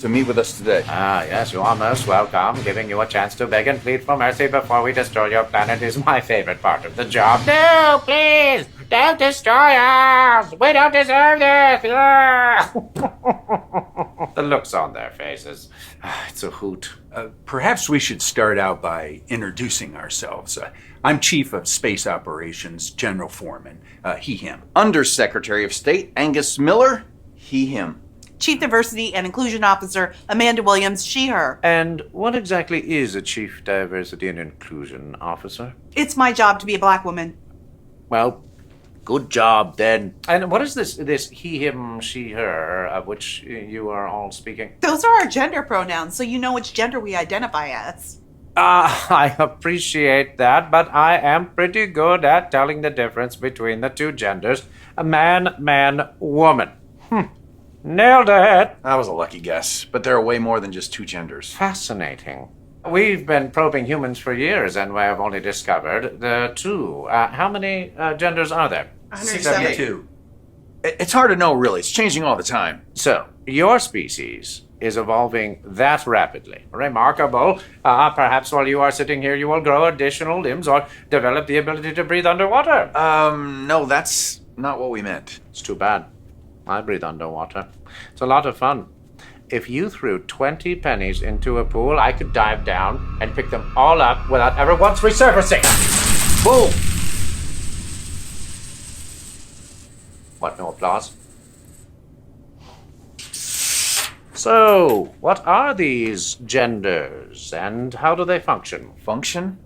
to meet with us today. Yes, you are most welcome. Giving you a chance to beg and plead for mercy before we destroy your planet is my favorite part of the job. No, please! Don't destroy us! We don't deserve this! The looks on their faces. It's a hoot. Perhaps we should start out by introducing ourselves. I'm Chief of Space Operations, General Foreman, he, him. Undersecretary of State Angus Miller, he, him. Chief Diversity and Inclusion Officer Amanda Williams, she, her. And what exactly is a Chief Diversity and Inclusion Officer? It's my job to be a black woman. Well, good job then. And what is this he, him, she, her, of which you are all speaking? Those are our gender pronouns, so you know which gender we identify as. I appreciate that, but I am pretty good at telling the difference between the two genders. A man, man, woman. Nailed it. That was a lucky guess, but there are way more than just two genders. Fascinating. We've been probing humans for years, and we have only discovered the two. How many genders are there? 172. It's hard to know, really. It's changing all the time. So, your species is evolving that rapidly. Remarkable. Perhaps while you are sitting here, you will grow additional limbs or develop the ability to breathe underwater. No, that's not what we meant. It's too bad. I breathe underwater. It's a lot of fun. If you threw 20 pennies into a pool, I could dive down and pick them all up without ever once resurfacing. Boom! What, no applause? So, what are these genders, and how do they function? Function?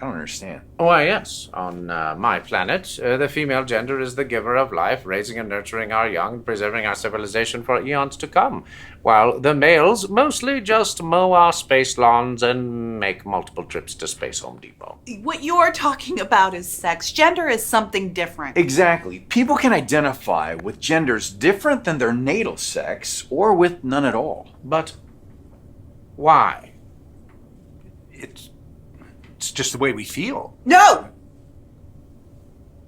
I don't understand. Why, yes. On my planet, the female gender is the giver of life, raising and nurturing our young, and preserving our civilization for eons to come, while the males mostly just mow our space lawns and make multiple trips to Space Home Depot. What you're talking about is sex. Gender is something different. Exactly. People can identify with genders different than their natal sex, or with none at all. But why? It's just the way we feel. No!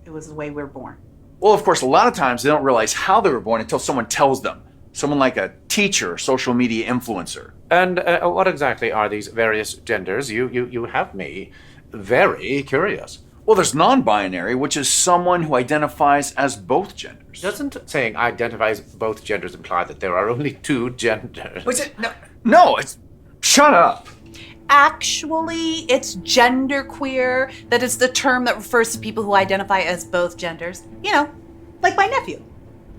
It was the way we were born. Well, of course, a lot of times they don't realize how they were born until someone tells them. Someone like a teacher or social media influencer. And what exactly are these various genders? You have me very curious. Well, there's non-binary, which is someone who identifies as both genders. Doesn't saying identifies both genders imply that there are only two genders? What's it? No, it's... Shut up. Actually, it's genderqueer. That is the term that refers to people who identify as both genders. You know, like my nephew.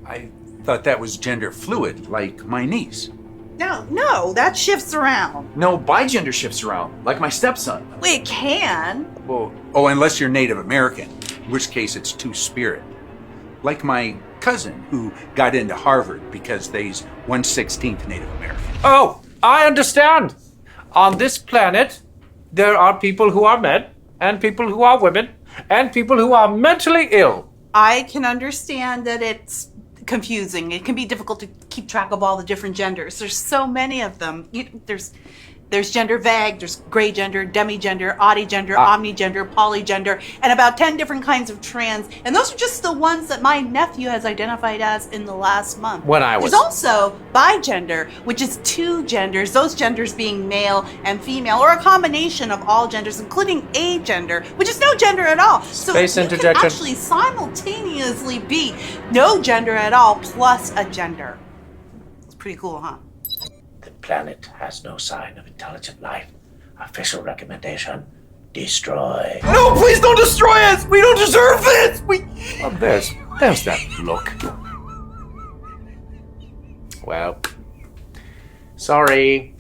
I thought that was gender fluid, like my niece. No, that shifts around. No, bigender shifts around, like my stepson. Well, it can. Well, unless you're Native American, in which case it's two-spirit. Like my cousin, who got into Harvard because they's 1/16 Native American. Oh, I understand. On this planet, there are people who are men, and people who are women, and people who are mentally ill. I can understand that it's confusing. It can be difficult to keep track of all the different genders. There's so many of them. There's gender vague, there's gray gender, demigender, oddygender, omnigender, polygender, and about 10 different kinds of trans. And those are just the ones that my nephew has identified as in the last month. There's also bigender, which is two genders, those genders being male and female, or a combination of all genders, including agender, which is no gender at all. So Space you interjection. can actually simultaneously be no gender at all plus a gender. It's pretty cool, huh? The planet has no sign of intelligent life. Official recommendation, destroy. No, please don't destroy us! We don't deserve this! Well, there's that look. Well, sorry.